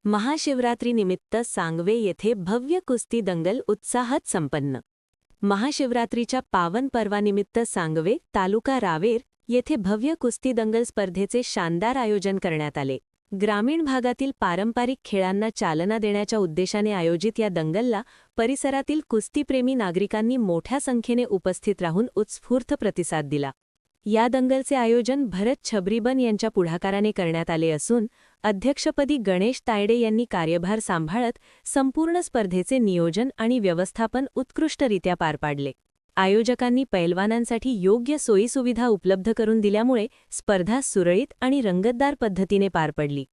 महाशिवरात्रीनिमित्त सांगवे येथे भव्य कुस्ती दंगल उत्साहात संपन्न। महाशिवरात्रीच्या पावन पर्वानिमित्त सांगवे, तालुका रावेर येथे भव्य कुस्ती दंगल स्पर्धेचे शानदार आयोजन करण्यात आले। ग्रामीण भागातील पारंपरिक खेळांना चालना देण्याच्या उद्देशाने आयोजित या दंगलला परिसरातील कुस्तीप्रेमी नागरिकांनी मोठ्या संख्येने उपस्थित राहून उत्स्फूर्त प्रतिसाद दिला। या दंगलचे आयोजन भरत छबरीबन यांच्या पुढाकाराने करण्यात आले असून अध्यक्षपदी गणेश तायडे यांनी कार्यभार सांभाळत संपूर्ण स्पर्धेचे नियोजन आणि व्यवस्थापन उत्कृष्टरित्या पार पाडले। आयोजकांनी पैलवानांसाठी योग्य सोयीसुविधा उपलब्ध करून दिल्यामुळे स्पर्धा सुरळीत आणि रंगतदार पद्धतीने पार पडली।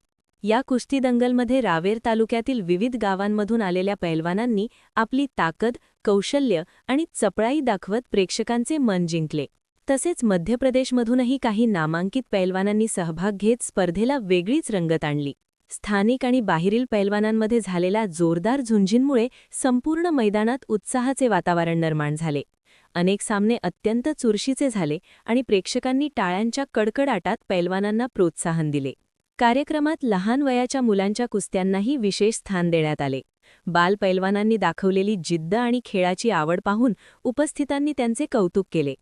या कुस्ती दंगलमध्ये रावेर तालुक्यातील विविध गावांमधून आलेल्या पैलवानांनी आपली ताकद, कौशल्य आणि चपळाई दाखवत प्रेक्षकांचे मन जिंकले। तसेच मध्य प्रदेशमधूनही काही नामांकित पैलवानांनी सहभाग घेत स्पर्धेला वेगळीच रंगत आणली। स्थानिक आणि बाहेरील पैलवानांमध्ये झालेल्या जोरदार झुंजींमुळे संपूर्ण मैदानात उत्साहाचे वातावरण निर्माण झाले। अनेक सामने अत्यंत चुरशीचे झाले आणि प्रेक्षकांनी टाळ्यांच्या कडकडाटात पैलवानांना प्रोत्साहन दिले। कार्यक्रमात लहान वयाच्या मुलांच्या कुस्त्यांनाही विशेष स्थान देण्यात आले। बाल पैलवानांनी दाखवलेली जिद्द आणि खेळाची आवड पाहून उपस्थितांनी त्यांचे कौतुक केले।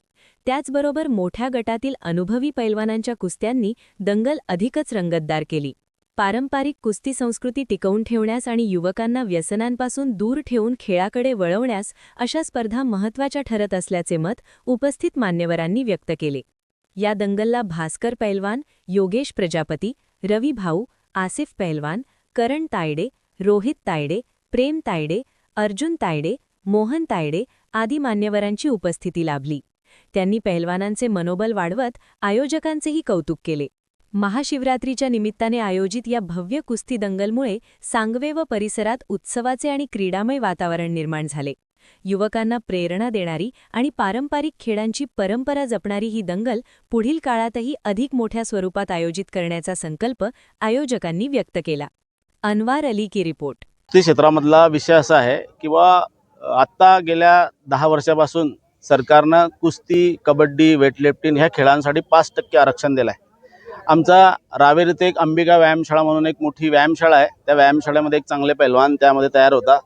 त्याचबरोबर मोठ्या गटातील अनुभवी पैलवानांच्या कुस्त्यांनी दंगल अधिकच रंगतदार केली। पारंपरिक कुस्ती संस्कृती टिकवून ठेवण्यास आणि युवकांना व्यसनांपासून दूर ठेवून खेळाकडे वळवण्यास अशा स्पर्धा महत्त्वाच्या ठरत असल्याचे मत उपस्थित मान्यवरांनी व्यक्त केले। या दंगलला भास्कर पैलवान, योगेश प्रजापती, रवी भाऊ, आसिफ पैलवान, करण तायडे, रोहित तायडे, प्रेम तायडे, अर्जुन तायडे, मोहन तायडे आदी मान्यवरांची उपस्थिती लाभली। त्यांनी पैलवानांचे मनोबल वाढवत आयोजकांचेही कौतुक केले। महाशिवरात्रीच्या निमित्ताने आयोजित या भव्य कुस्ती दंगलमुळे सांगवे व परिसरात उत्सवाचे आणि क्रीडामय वातावरण निर्माण झाले। युवकांना प्रेरणा देणारी आणि पारंपरिक खेळांची परंपरा जपणारी ही दंगल पुढील काळातही अधिक मोठ्या स्वरूपात आयोजित करण्याचा संकल्प आयोजकांनी व्यक्त केला। अनवार अली की रिपोर्ट। कुस्ती क्षेत्रामधला विषय असा आहे किंवा आता गेल्या 10 वर्षापासून सरकारनं कुस्ती, कबड्डी, वेटलिफ्टिंग ह्या खेळांसाठी 5% आरक्षण दिलं आहे। आमचा रावेर येथे एक अंबिका व्यायामशाळा म्हणून एक मोठी व्यायामशाळा आहे। त्या व्यायामशाळेमध्ये एक चांगले पैलवान त्यामध्ये तयार होता।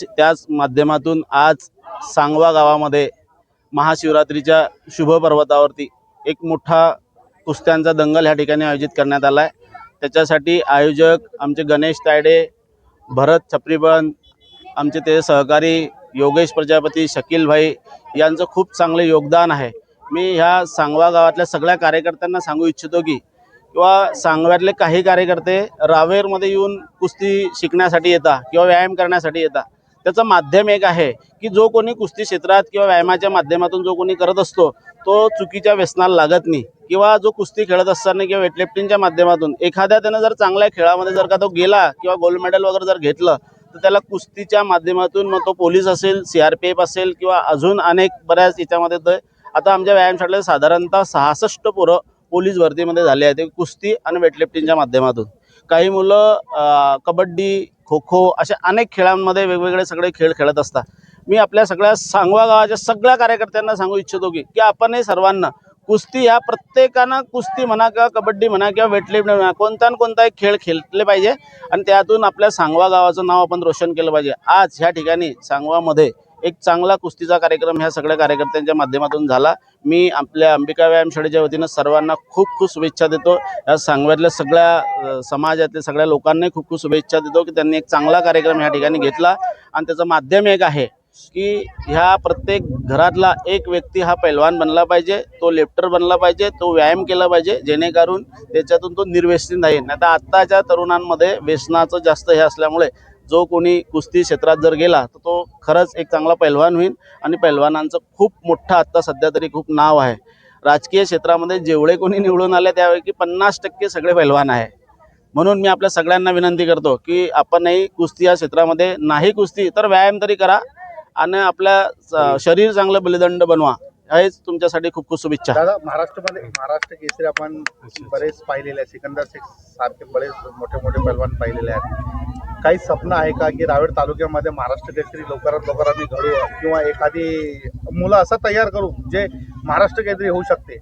त्याच माध्यमातून आज सांगवा गावामध्ये महाशिवरात्रीच्या शुभ पर्वतावरती एक मोठा कुस्त्यांचा दंगल ह्या ठिकाणी आयोजित करण्यात आला आहे। त्याच्यासाठी आयोजक आमचे गणेश तायडे, भरत छपरीबन, आमचे ते सहकारी योगेश प्रजापती, शकील भाई यांचं खूप चांगले योगदान आहे। मी ह्या सांगवा गावातल्या सगळ्या कार्यकर्त्यांना सांगू इच्छितो की किंवा सांगव्यातले काही कार्यकर्ते रावेरमध्ये येऊन कुस्ती शिकण्यासाठी येतात किंवा व्यायाम करण्यासाठी येतात। त्याचं माध्यम एक आहे की जो कोणी कुस्ती क्षेत्रात किंवा व्यायामाच्या माध्यमातून जो कोणी करत असतो तो चुकीच्या व्यसनाला लागत नाही किंवा जो कुस्ती खेळत असताना किंवा वेटलिफ्टिंगच्या माध्यमातून एखाद्या त्यानं जर चांगल्या खेळामध्ये जर का तो गेला किंवा गोल्ड मेडल वगैरे जर घेतलं तर त्याला कुस्तीच्या माध्यमातून मग तो पोलीस असेल, CRPF असेल किंवा अजून अनेक बऱ्याच याच्यामध्ये आता आमच्या व्यायामशाळेत साधारणतः 66 पोरं पोलीस भरतीमध्ये झाले आहेत कुस्ती आणि वेटलिफ्टिंगच्या माध्यमातून। काही मुलं कबड्डी, खो खो अशा अनेक खेळांमध्ये वेगवेगळे सगळे खेळ खेळत असतात। मी आपल्या सगळ्या सांगवा गावाच्या सगळ्या कार्यकर्त्यांना सांगू इच्छितो की आपण हे सर्वांना कुस्ती ह्या प्रत्येकानं कुस्ती म्हणा किंवा कबड्डी म्हणा किंवा वेटलिफ्टिंग म्हणा कोणता न कोणता एक खेळ खेळले पाहिजे आणि त्यातून आपल्या सांगवा गावाचं नाव आपण रोशन केलं पाहिजे। आज ह्या ठिकाणी सांगवामध्ये एक चांगला कुस्तीचा कार्यक्रम ह्या सगळ्या कार्यकर्त्यांच्या माध्यमातून झाला। मी आपल्या अंबिका व्यायामशाळेच्या वतीनं सर्वांना खूप खूप शुभेच्छा देतो। या सांगव्यातल्या सगळ्या समाजातल्या सगळ्या लोकांनाही खूप खूप शुभेच्छा देतो की त्यांनी एक चांगला कार्यक्रम ह्या ठिकाणी घेतला आणि त्याचं माध्यम एक आहे की ह्या प्रत्येक घरातला एक व्यक्ती हा पैलवान बनला पाहिजे, तो लिफ्टर बनला पाहिजे, तो व्यायाम केला पाहिजे जेणेकरून त्याच्यातून तो निर्व्यसनी राहील। नाही तर आत्ताच्या तरुणांमध्ये व्यसनाचं जास्त हे असल्यामुळे जो कोणी कुस्ती क्षेत्रात जर गेला तर तो खरंच एक चांगला पैलवान होईल आणि पैलवानांचं खूप मोठं आत्ता सध्या तरी खूप नाव आहे। राजकीय क्षेत्रामध्ये जेवढे कोणी निवडून आले त्यापैकी 50% सगळे पैलवान आहे। म्हणून मी आपल्या सगळ्यांना विनंती करतो की आपणही कुस्ती या क्षेत्रामध्ये नाही कुस्ती तर व्यायाम तरी करा आणि आपल्या शरीर चांगलं बलिदंड बनवा। हेच तुमच्यासाठी खूप खूप शुभेच्छा। दादा, महाराष्ट्र केसरी आपण बरेच पाहिलेले आहे, सिकंदर शेख सारखे बरेच मोठे मोठे पैलवान पाहिलेले आहेत। काही स्वप्न आहे का की रावेर तालुक्यामध्ये महाराष्ट्र केसरी लवकरात लवकर आम्ही घडू किंवा एखादी मुलं असं तयार करू जे महाराष्ट्र केसरी होऊ शकते?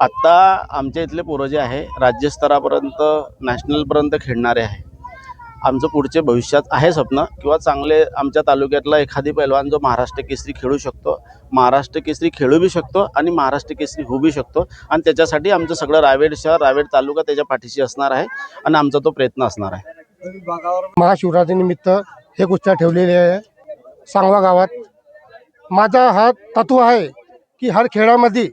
आता आमच्या इथले पोरं जे आहे राज्यस्तरापर्यंत, नॅशनलपर्यंत खेळणारे आहे आमचं पुढचे भविष्यात आहे स्वप्न किंवा चांगले आमच्या तालुक्यातला एखादी पैलवान जो महाराष्ट्र केसरी खेळू शकतो, महाराष्ट्र केसरी खेळू बी शकतो आणि महाराष्ट्र केसरी होऊ बी शकतो. आणि त्याच्यासाठी आमचं सगळं रावेर शहर, रावेर तालुका त्याच्या पाठीशी असणार आहे आणि आमचा तो प्रयत्न असणार आहे. महाशिवरात्रीनिमित्त हे कुस्त्या ठेवलेले आहे सांगवा गावात. माझा हा तत्व आहे की हर खेळामध्ये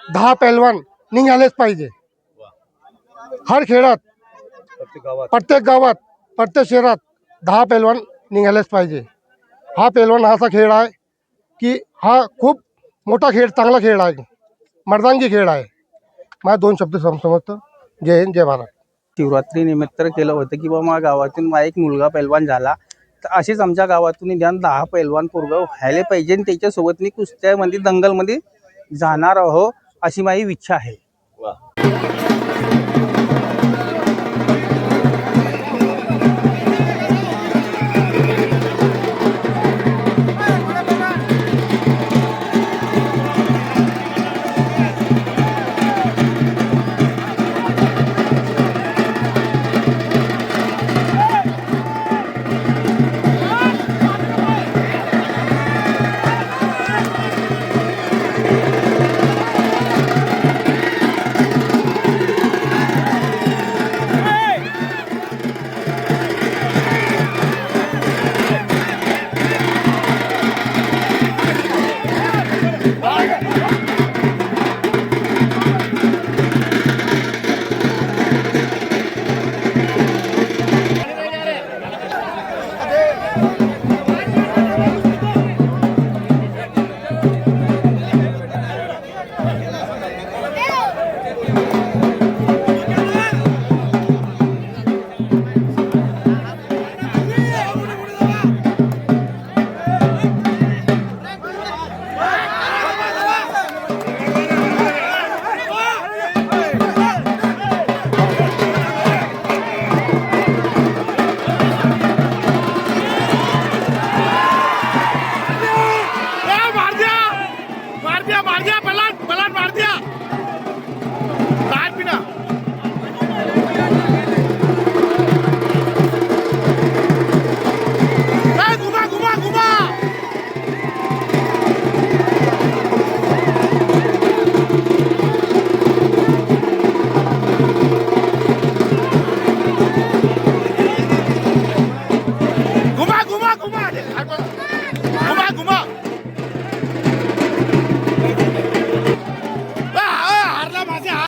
10 पैलवान निघालेच पाहिजे. हर खेळात, प्रत्येक गावात, प्रत्येक शहरात 10 पैलवान निघालेच पाहिजे. हा पैलवान असा खेळ आहे की हा खूप मोठा खेळ, चांगला खेळ आहे, मर्दांगी खेळ आहे. माझ्या 2 शब्द समजतो. जय हिंद, जय महाराष्ट्र. शिवरात्री निमित्त केलं होतं की बाबा गावातून माझा एक मुलगा पैलवान झाला, तर असेच आमच्या गावातून निदान 10 पैलवान पूर्व व्हायला पाहिजे आणि त्याच्यासोबत मी कुस्त्यामध्ये दंगलमध्ये जाणार आहो अशी माझी इच्छा आहे.